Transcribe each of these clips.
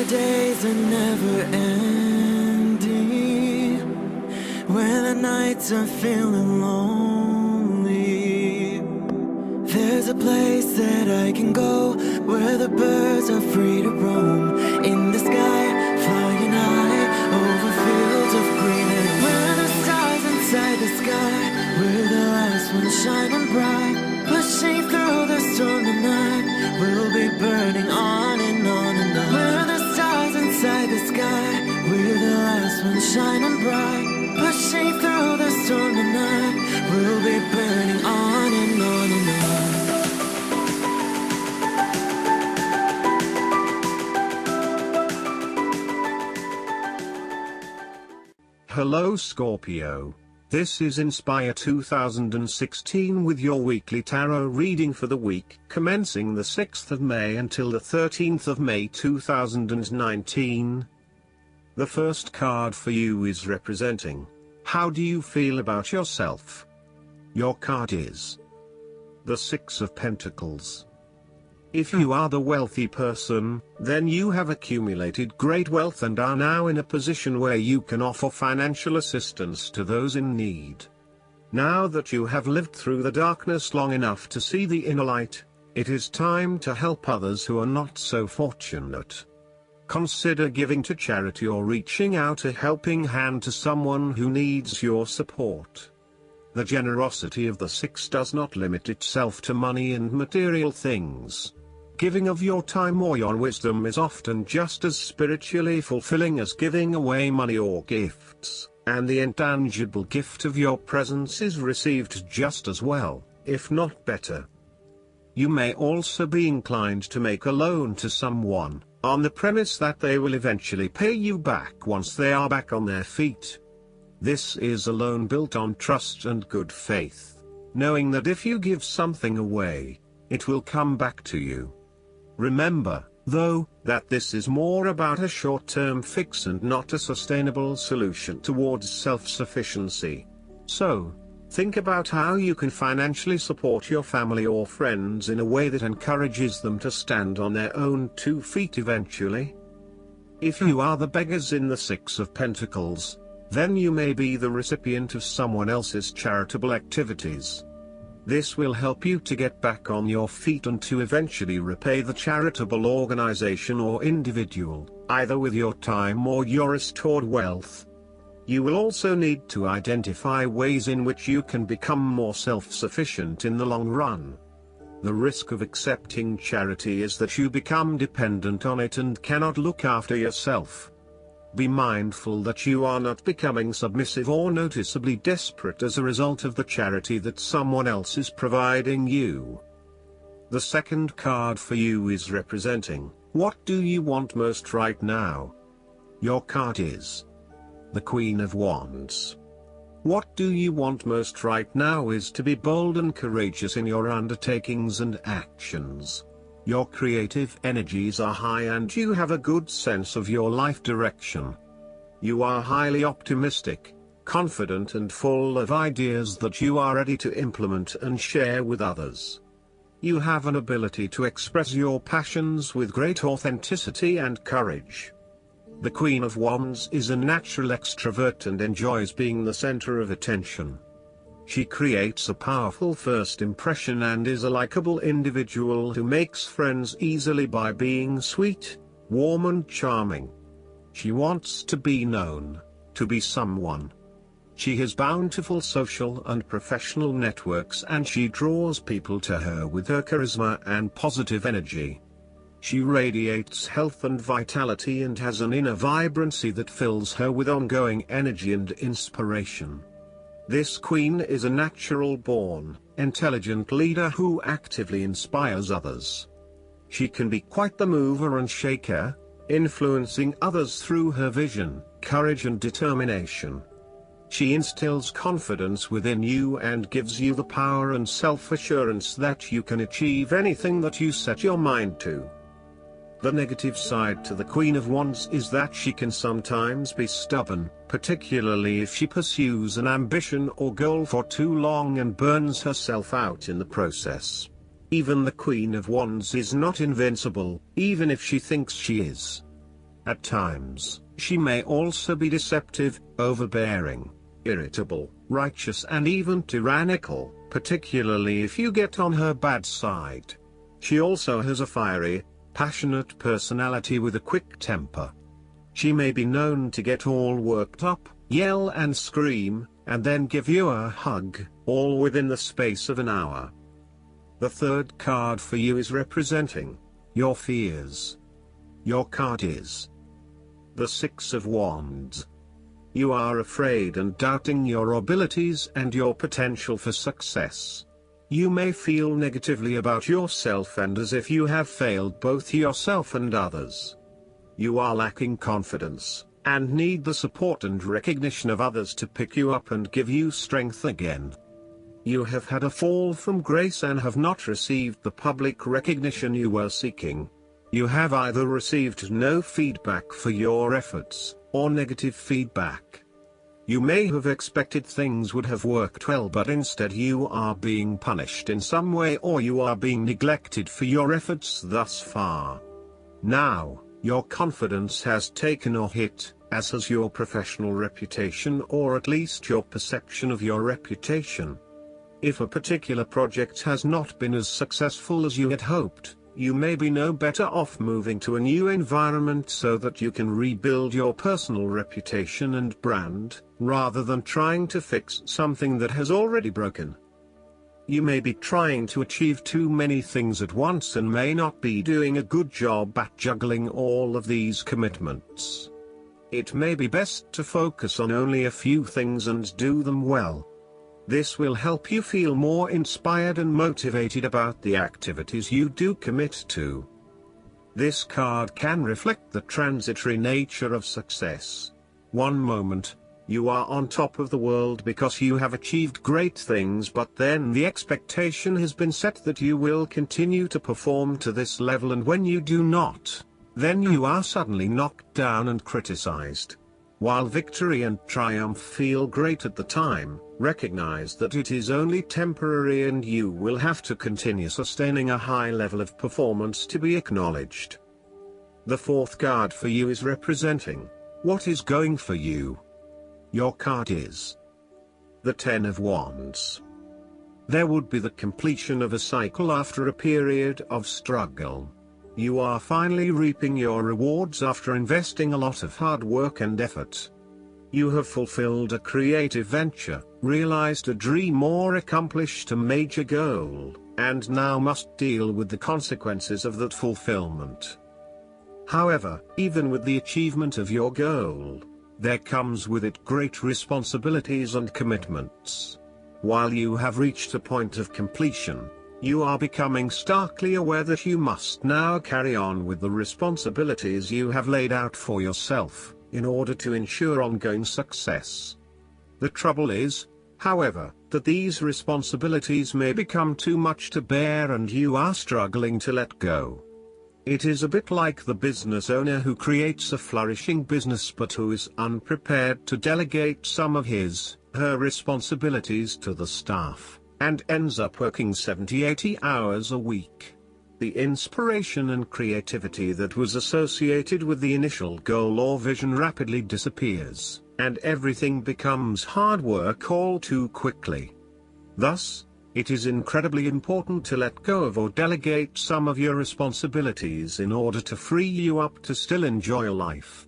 the days are never ending, when the nights are feeling lonely, there's a place that I can go, where the birds are free to roam, in the sky, flying high, over fields of green, and where the stars inside the sky, we're the last ones shining bright, pushing through the storm tonight, we'll be burning on and on and on. We're the stars inside the sky, we're the last ones shining bright, pushing through the storm tonight, we'll be burning on and on and on. Hello Scorpio. This is Inspire 2016 with your weekly tarot reading for the week commencing the 6th of May until the 13th of May 2019. The first card for you is representing, how do you feel about yourself? Your card is the Six of Pentacles. If you are the wealthy person, then you have accumulated great wealth and are now in a position where you can offer financial assistance to those in need. Now that you have lived through the darkness long enough to see the inner light, it is time to help others who are not so fortunate. Consider giving to charity or reaching out a helping hand to someone who needs your support. The generosity of the Six does not limit itself to money and material things. Giving of your time or your wisdom is often just as spiritually fulfilling as giving away money or gifts, and the intangible gift of your presence is received just as well, if not better. You may also be inclined to make a loan to someone, on the premise that they will eventually pay you back once they are back on their feet. This is a loan built on trust and good faith, knowing that if you give something away, it will come back to you. Remember, though, that this is more about a short-term fix and not a sustainable solution towards self-sufficiency. So, think about how you can financially support your family or friends in a way that encourages them to stand on their own 2 feet eventually. If you are the beggars in the Six of Pentacles, then you may be the recipient of someone else's charitable activities. This will help you to get back on your feet and to eventually repay the charitable organization or individual, either with your time or your restored wealth. You will also need to identify ways in which you can become more self-sufficient in the long run. The risk of accepting charity is that you become dependent on it and cannot look after yourself. Be mindful that you are not becoming submissive or noticeably desperate as a result of the charity that someone else is providing you. The second card for you is representing, what do you want most right now? Your card is the Queen of Wands. What do you want most right now is to be bold and courageous in your undertakings and actions. Your creative energies are high and you have a good sense of your life direction. You are highly optimistic, confident and full of ideas that you are ready to implement and share with others. You have an ability to express your passions with great authenticity and courage. The Queen of Wands is a natural extrovert and enjoys being the center of attention. She creates a powerful first impression and is a likable individual who makes friends easily by being sweet, warm and charming. She wants to be known, to be someone. She has bountiful social and professional networks and she draws people to her with her charisma and positive energy. She radiates health and vitality and has an inner vibrancy that fills her with ongoing energy and inspiration. This queen is a natural-born, intelligent leader who actively inspires others. She can be quite the mover and shaker, influencing others through her vision, courage and determination. She instills confidence within you and gives you the power and self-assurance that you can achieve anything that you set your mind to. The negative side to the Queen of Wands is that she can sometimes be stubborn, particularly if she pursues an ambition or goal for too long and burns herself out in the process. Even the Queen of Wands is not invincible, even if she thinks she is. At times, she may also be deceptive, overbearing, irritable, righteous and even tyrannical, particularly if you get on her bad side. She also has a fiery, passionate personality with a quick temper. She may be known to get all worked up, yell and scream, and then give you a hug, all within the space of an hour. The third card for you is representing your fears. Your card is the Six of Wands. You are afraid and doubting your abilities and your potential for success. You may feel negatively about yourself and as if you have failed both yourself and others. You are lacking confidence, and need the support and recognition of others to pick you up and give you strength again. You have had a fall from grace and have not received the public recognition you were seeking. You have either received no feedback for your efforts, or negative feedback. You may have expected things would have worked well, but instead you are being punished in some way, or you are being neglected for your efforts thus far. Now, your confidence has taken a hit, as has your professional reputation, or at least your perception of your reputation. If a particular project has not been as successful as you had hoped, you may be no better off moving to a new environment so that you can rebuild your personal reputation and brand, rather than trying to fix something that has already broken. You may be trying to achieve too many things at once and may not be doing a good job at juggling all of these commitments. It may be best to focus on only a few things and do them well. This will help you feel more inspired and motivated about the activities you do commit to. This card can reflect the transitory nature of success. One moment, you are on top of the world because you have achieved great things, but then the expectation has been set that you will continue to perform to this level, and when you do not, then you are suddenly knocked down and criticized. While victory and triumph feel great at the time, recognize that it is only temporary and you will have to continue sustaining a high level of performance to be acknowledged. The fourth card for you is representing what is going for you. Your card is the Ten of Wands. There would be the completion of a cycle after a period of struggle. You are finally reaping your rewards after investing a lot of hard work and effort. You have fulfilled a creative venture, realized a dream or accomplished a major goal, and now must deal with the consequences of that fulfillment. However, even with the achievement of your goal, there comes with it great responsibilities and commitments. While you have reached a point of completion, you are becoming starkly aware that you must now carry on with the responsibilities you have laid out for yourself, in order to ensure ongoing success. The trouble is, however, that these responsibilities may become too much to bear and you are struggling to let go. It is a bit like the business owner who creates a flourishing business but who is unprepared to delegate some of her responsibilities to the staff, and ends up working 70-80 hours a week. The inspiration and creativity that was associated with the initial goal or vision rapidly disappears, and everything becomes hard work all too quickly. Thus, it is incredibly important to let go of or delegate some of your responsibilities in order to free you up to still enjoy life.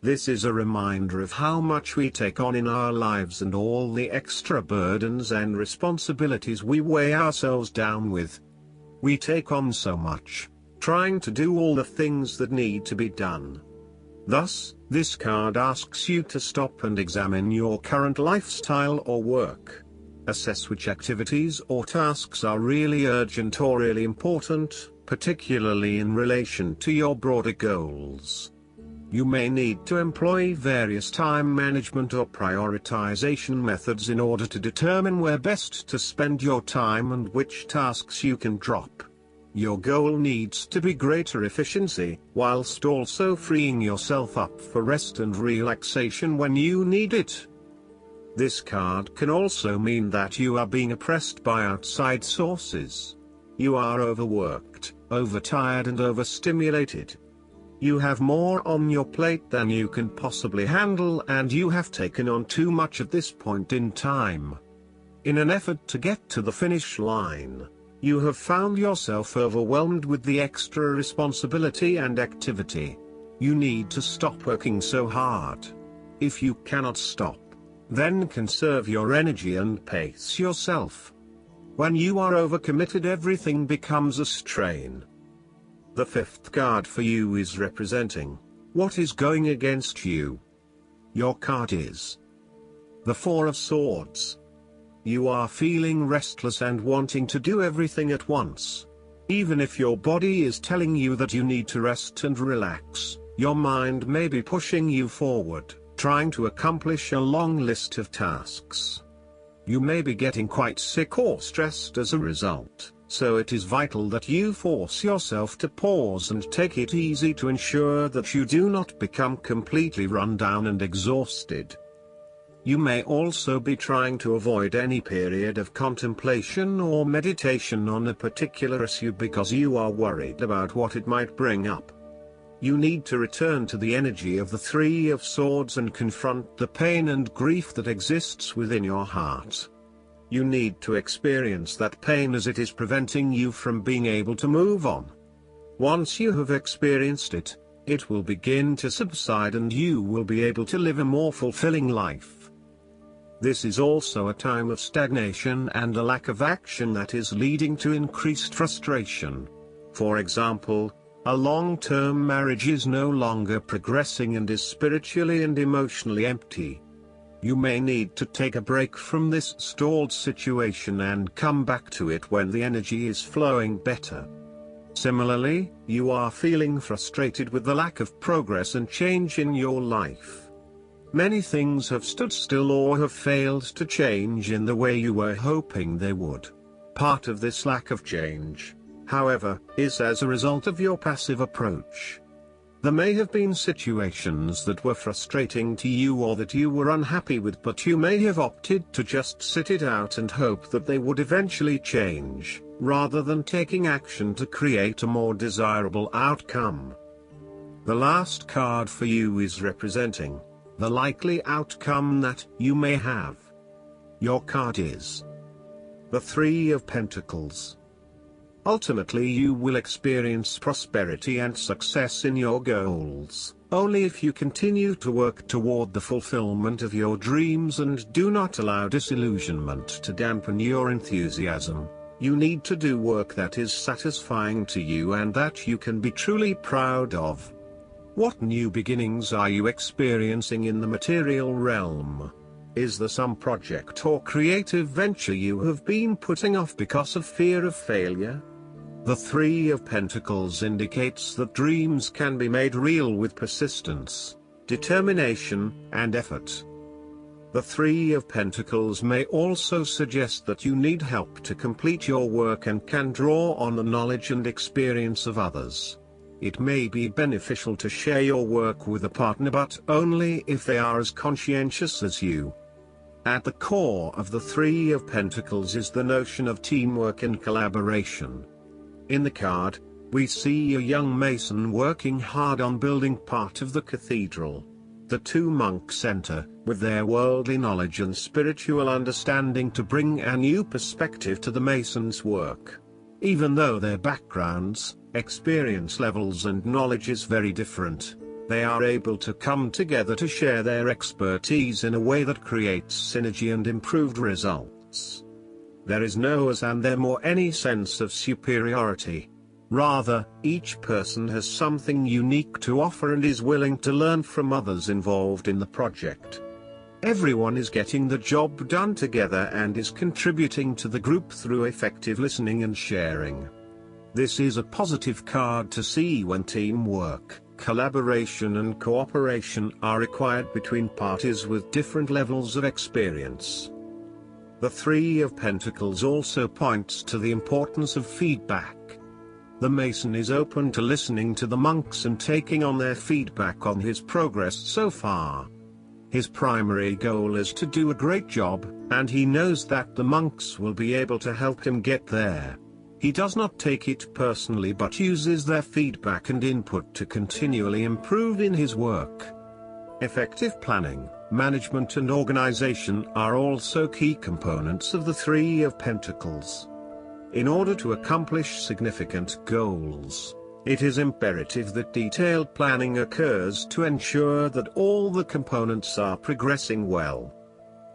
This is a reminder of how much we take on in our lives and all the extra burdens and responsibilities we weigh ourselves down with. We take on so much, trying to do all the things that need to be done. Thus, this card asks you to stop and examine your current lifestyle or work. Assess which activities or tasks are really urgent or really important, particularly in relation to your broader goals. You may need to employ various time management or prioritization methods in order to determine where best to spend your time and which tasks you can drop. Your goal needs to be greater efficiency, whilst also freeing yourself up for rest and relaxation when you need it. This card can also mean that you are being oppressed by outside sources. You are overworked, overtired and overstimulated. You have more on your plate than you can possibly handle, and you have taken on too much at this point in time. In an effort to get to the finish line, you have found yourself overwhelmed with the extra responsibility and activity. You need to stop working so hard. If you cannot stop, then conserve your energy and pace yourself. When you are overcommitted, everything becomes a strain. The fifth card for you is representing what is going against you. Your card is the Four of Swords. You are feeling restless and wanting to do everything at once. Even if your body is telling you that you need to rest and relax, your mind may be pushing you forward, trying to accomplish a long list of tasks. You may be getting quite sick or stressed as a result, so it is vital that you force yourself to pause and take it easy to ensure that you do not become completely run down and exhausted. You may also be trying to avoid any period of contemplation or meditation on a particular issue because you are worried about what it might bring up. You need to return to the energy of the Three of Swords and confront the pain and grief that exists within your heart. You need to experience that pain as it is preventing you from being able to move on. Once you have experienced it, it will begin to subside and you will be able to live a more fulfilling life. This is also a time of stagnation and a lack of action that is leading to increased frustration. For example, a long-term marriage is no longer progressing and is spiritually and emotionally empty. You may need to take a break from this stalled situation and come back to it when the energy is flowing better. Similarly, you are feeling frustrated with the lack of progress and change in your life. Many things have stood still or have failed to change in the way you were hoping they would. Part of this lack of change, however, is as a result of your passive approach. There may have been situations that were frustrating to you or that you were unhappy with, but you may have opted to just sit it out and hope that they would eventually change, rather than taking action to create a more desirable outcome. The last card for you is representing the likely outcome that you may have. Your card is the Three of Pentacles. Ultimately, you will experience prosperity and success in your goals, only if you continue to work toward the fulfillment of your dreams and do not allow disillusionment to dampen your enthusiasm. You need to do work that is satisfying to you and that you can be truly proud of. What new beginnings are you experiencing in the material realm? Is there some project or creative venture you have been putting off because of fear of failure? The Three of Pentacles indicates that dreams can be made real with persistence, determination, and effort. The Three of Pentacles may also suggest that you need help to complete your work and can draw on the knowledge and experience of others. It may be beneficial to share your work with a partner, but only if they are as conscientious as you. At the core of the Three of Pentacles is the notion of teamwork and collaboration. In the card, we see a young mason working hard on building part of the cathedral. The two monks enter, with their worldly knowledge and spiritual understanding, to bring a new perspective to the mason's work. Even though their backgrounds, experience levels and knowledge is very different, they are able to come together to share their expertise in a way that creates synergy and improved results. There is no us and them or any sense of superiority. Rather, each person has something unique to offer and is willing to learn from others involved in the project. Everyone is getting the job done together and is contributing to the group through effective listening and sharing. This is a positive card to see when teamwork, collaboration and cooperation are required between parties with different levels of experience. The Three of Pentacles also points to the importance of feedback. The mason is open to listening to the monks and taking on their feedback on his progress so far. His primary goal is to do a great job, and he knows that the monks will be able to help him get there. He does not take it personally but uses their feedback and input to continually improve in his work. Effective planning, management and organization are also key components of the Three of Pentacles. In order to accomplish significant goals, it is imperative that detailed planning occurs to ensure that all the components are progressing well.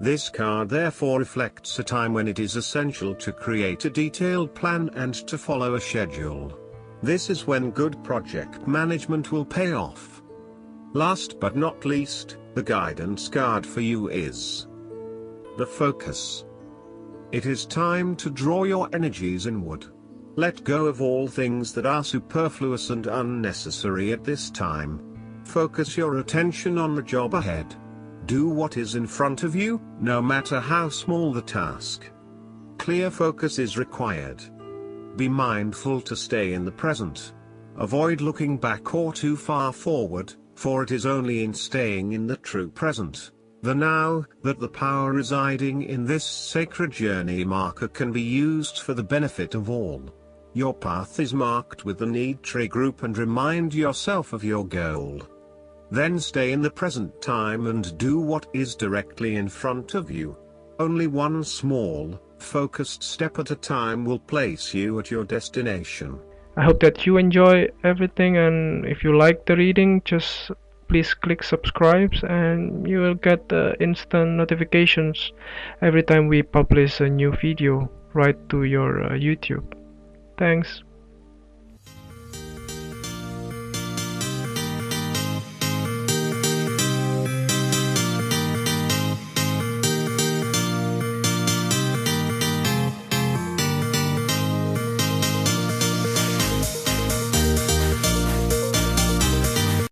This card therefore reflects a time when it is essential to create a detailed plan and to follow a schedule. This is when good project management will pay off. Last but not least, the guidance card for you is the Focus. It is time to draw your energies inward. Let go of all things that are superfluous and unnecessary at this time. Focus your attention on the job ahead. Do what is in front of you, no matter how small the task. Clear focus is required. Be mindful to stay in the present. Avoid looking back or too far forward, for it is only in staying in the true present, the now, that the power residing in this sacred journey marker can be used for the benefit of all. Your path is marked with the need tree group and remind yourself of your goal. Then stay in the present time and do what is directly in front of you. Only one small, focused step at a time will place you at your destination. I hope that you enjoy everything, and if you like the reading, just please click subscribe and you will get instant notifications every time we publish a new video right to your YouTube. Thanks.